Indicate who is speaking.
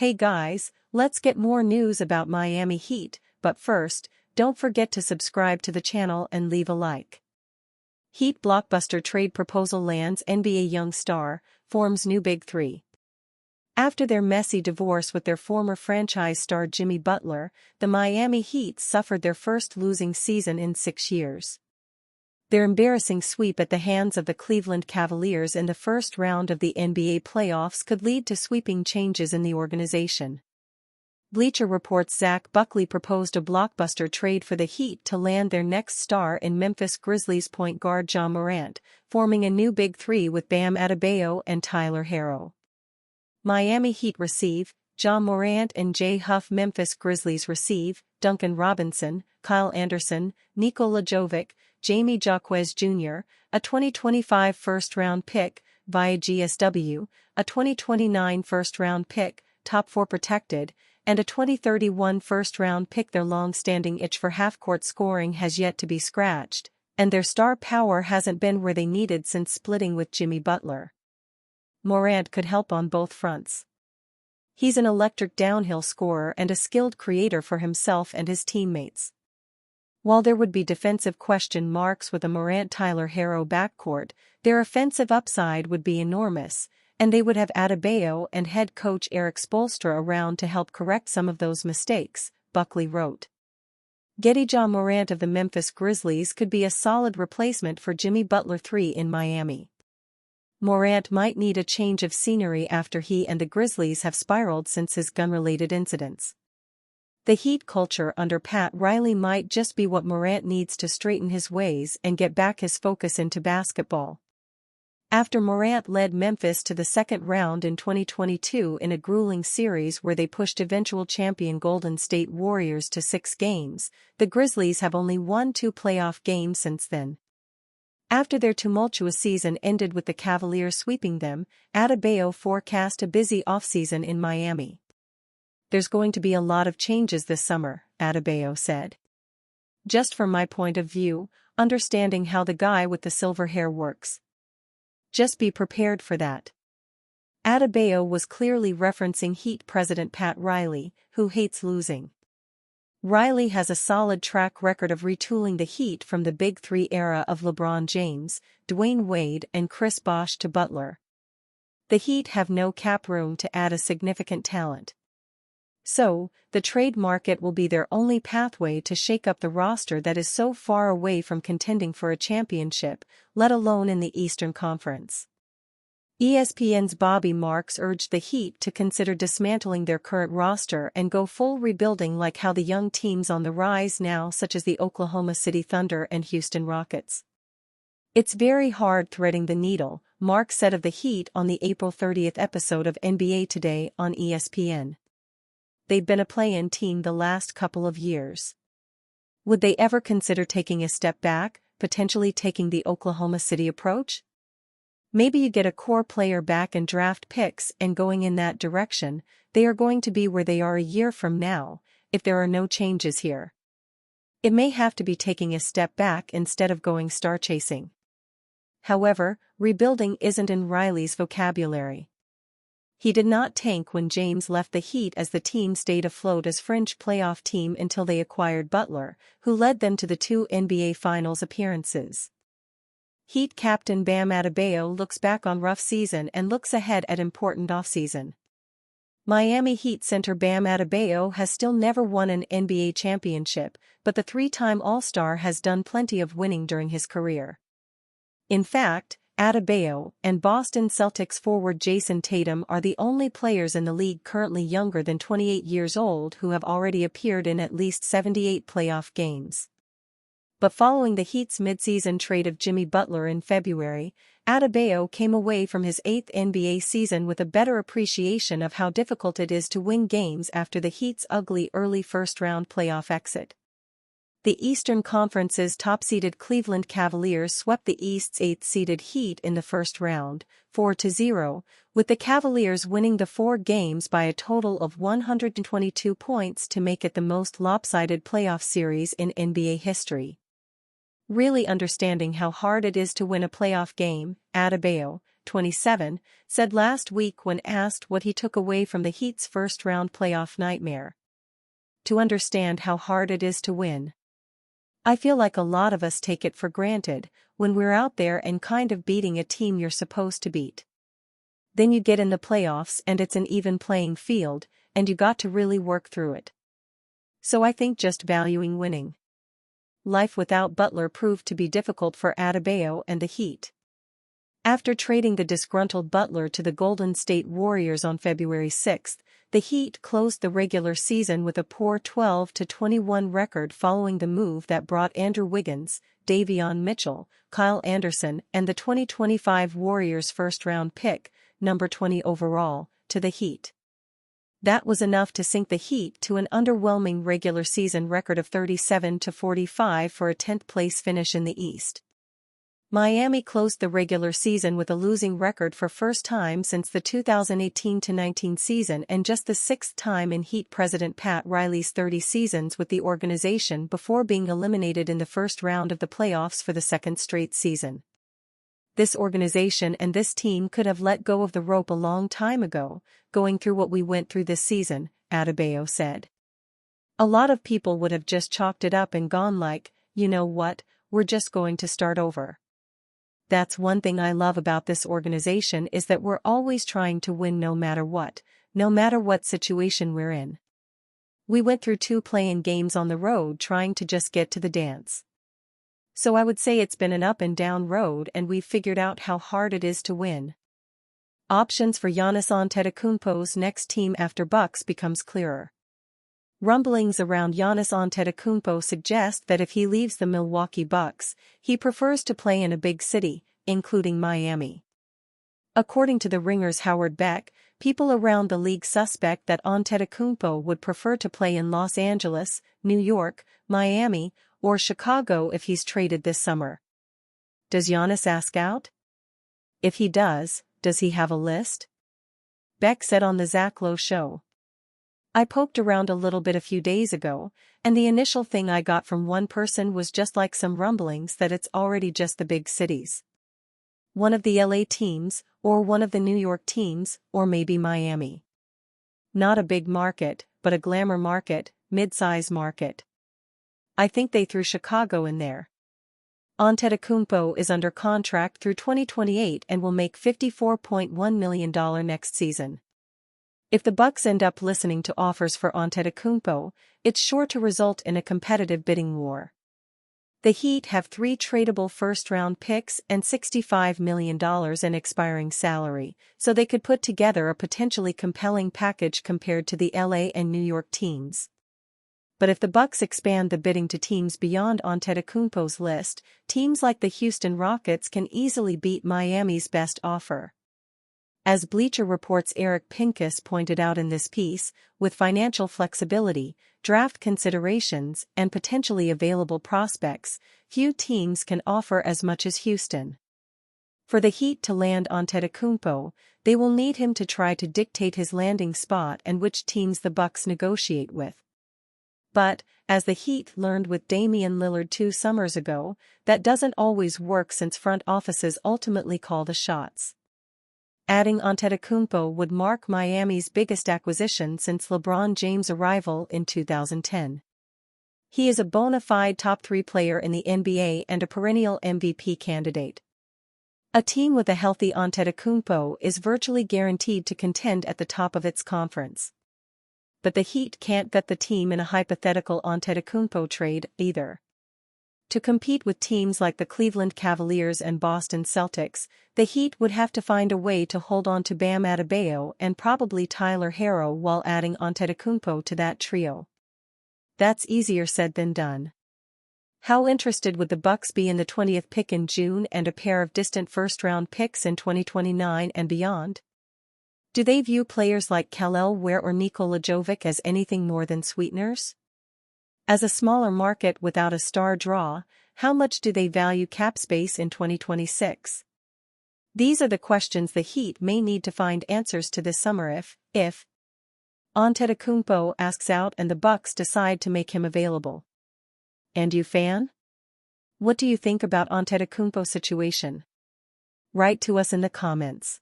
Speaker 1: Hey guys, let's get more news about Miami Heat, but first, don't forget to subscribe to the channel and leave a like. Heat blockbuster trade proposal lands NBA young star, forms new Big Three. After their messy divorce with their former franchise star Jimmy Butler, the Miami Heat suffered their first losing season in 6 years. Their embarrassing sweep at the hands of the Cleveland Cavaliers in the first round of the NBA playoffs could lead to sweeping changes in the organization. Bleacher Report's Zach Buckley proposed a blockbuster trade for the Heat to land their next star in Memphis Grizzlies point guard Ja Morant, forming a new Big Three with Bam Adebayo and Tyler Herro. Miami Heat receive Ja Morant and Jay Huff. Memphis Grizzlies receive Duncan Robinson, Kyle Anderson, Nikola Jovic, Jamie Jaquez Jr., a 2025 first-round pick, via GSW, a 2029 first-round pick, top 4 protected, and a 2031 first-round pick. Their long-standing itch for half-court scoring has yet to be scratched, and their star power hasn't been where they needed since splitting with Jimmy Butler. Morant could help on both fronts. He's an electric downhill scorer and a skilled creator for himself and his teammates. While there would be defensive question marks with a Morant-Tyler Herro backcourt, their offensive upside would be enormous, and they would have Adebayo and head coach Eric Spoelstra around to help correct some of those mistakes, Buckley wrote. Getting Ja Morant of the Memphis Grizzlies could be a solid replacement for Jimmy Butler III in Miami. Morant might need a change of scenery after he and the Grizzlies have spiraled since his gun-related incidents. The Heat culture under Pat Riley might just be what Morant needs to straighten his ways and get back his focus into basketball. After Morant led Memphis to the second round in 2022 in a grueling series where they pushed eventual champion Golden State Warriors to 6 games, the Grizzlies have only won 2 playoff games since then. After their tumultuous season ended with the Cavaliers sweeping them, Adebayo forecast a busy offseason in Miami. There's going to be a lot of changes this summer, Adebayo said. Just from my point of view, understanding how the guy with the silver hair works. Just be prepared for that. Adebayo was clearly referencing Heat president Pat Riley, who hates losing. Riley has a solid track record of retooling the Heat from the Big Three era of LeBron James, Dwayne Wade and Chris Bosh to Butler. The Heat have no cap room to add a significant talent. So, the trade market will be their only pathway to shake up the roster that is so far away from contending for a championship, let alone in the Eastern Conference. ESPN's Bobby Marks urged the Heat to consider dismantling their current roster and go full rebuilding like how the young teams on the rise now such as the Oklahoma City Thunder and Houston Rockets. It's very hard threading the needle, Marks said of the Heat on the April 30th episode of NBA Today on ESPN. They've been a play-in team the last couple of years. Would they ever consider taking a step back, potentially taking the Oklahoma City approach? Maybe you get a core player back and draft picks and going in that direction, they are going to be where they are a year from now, if there are no changes here. It may have to be taking a step back instead of going star chasing. However, rebuilding isn't in Riley's vocabulary. He did not tank when James left the Heat as the team stayed afloat as fringe playoff team until they acquired Butler, who led them to the 2 NBA Finals appearances. Heat captain Bam Adebayo looks back on rough season and looks ahead at important offseason. Miami Heat center Bam Adebayo has still never won an NBA championship, but the 3-time All-Star has done plenty of winning during his career. In fact, Adebayo and Boston Celtics forward Jason Tatum are the only players in the league currently younger than 28 years old who have already appeared in at least 78 playoff games. But following the Heat's midseason trade of Jimmy Butler in February, Adebayo came away from his 8th NBA season with a better appreciation of how difficult it is to win games after the Heat's ugly early first-round playoff exit. The Eastern Conference's top-seeded Cleveland Cavaliers swept the East's 8th-seeded Heat in the first round, 4-0, with the Cavaliers winning the 4 games by a total of 122 points to make it the most lopsided playoff series in NBA history. Really understanding how hard it is to win a playoff game, Adebayo, 27, said last week when asked what he took away from the Heat's first-round playoff nightmare. To understand how hard it is to win. I feel like a lot of us take it for granted when we're out there and kind of beating a team you're supposed to beat. Then you get in the playoffs and it's an even playing field, and you got to really work through it. So I think just valuing winning. Life without Butler proved to be difficult for Adebayo and the Heat. After trading the disgruntled Butler to the Golden State Warriors on February 6, the Heat closed the regular season with a poor 12-21 record following the move that brought Andrew Wiggins, Davion Mitchell, Kyle Anderson and the 2025 Warriors first-round pick, number 20 overall, to the Heat. That was enough to sink the Heat to an underwhelming regular season record of 37-45 for a 10th-place finish in the East. Miami closed the regular season with a losing record for first time since the 2018-19 season and just the sixth time in Heat president Pat Riley's 30 seasons with the organization before being eliminated in the first round of the playoffs for the second straight season. This organization and this team could have let go of the rope a long time ago, going through what we went through this season, Adebayo said. A lot of people would have just chalked it up and gone like, you know what, we're just going to start over. That's one thing I love about this organization is that we're always trying to win no matter what situation we're in. We went through 2 play-in games on the road trying to just get to the dance. So I would say it's been an up and down road and we've figured out how hard it is to win. Options for Giannis Antetokounmpo's next team after Bucks becomes clearer. Rumblings around Giannis Antetokounmpo suggest that if he leaves the Milwaukee Bucks, he prefers to play in a big city, including Miami. According to The Ringer's Howard Beck, people around the league suspect that Antetokounmpo would prefer to play in Los Angeles, New York, Miami, or Chicago if he's traded this summer. Does Giannis ask out? If he does he have a list? Beck said on the Zach Lowe show. I poked around a little bit a few days ago, and the initial thing I got from one person was just like some rumblings that it's already just the big cities. One of the LA teams, or one of the New York teams, or maybe Miami. Not a big market, but a glamour market, mid-size market. I think they threw Chicago in there. Antetokounmpo is under contract through 2028 and will make $54.1 million next season. If the Bucks end up listening to offers for Antetokounmpo, it's sure to result in a competitive bidding war. The Heat have 3 tradable first-round picks and $65 million in expiring salary, so they could put together a potentially compelling package compared to the LA and New York teams. But if the Bucks expand the bidding to teams beyond Antetokounmpo's list, teams like the Houston Rockets can easily beat Miami's best offer. As Bleacher Report's Eric Pincus pointed out in this piece, with financial flexibility, draft considerations, and potentially available prospects, few teams can offer as much as Houston. For the Heat to land Antetokounmpo, they will need him to try to dictate his landing spot and which teams the Bucks negotiate with. But, as the Heat learned with Damian Lillard 2 summers ago, that doesn't always work since front offices ultimately call the shots. Adding Antetokounmpo would mark Miami's biggest acquisition since LeBron James' arrival in 2010. He is a bona fide top 3 player in the NBA and a perennial MVP candidate. A team with a healthy Antetokounmpo is virtually guaranteed to contend at the top of its conference. But the Heat can't vet the team in a hypothetical Antetokounmpo trade either. To compete with teams like the Cleveland Cavaliers and Boston Celtics, the Heat would have to find a way to hold on to Bam Adebayo and probably Tyler Herro while adding Antetokounmpo to that trio. That's easier said than done. How interested would the Bucks be in the 20th pick in June and a pair of distant first-round picks in 2029 and beyond? Do they view players like Kel'el Ware or Nikola Jovic as anything more than sweeteners? As a smaller market without a star draw, how much do they value cap space in 2026? These are the questions the Heat may need to find answers to this summer if Antetokounmpo asks out and the Bucks decide to make him available. And you fan? What do you think about Antetokounmpo's situation? Write to us in the comments.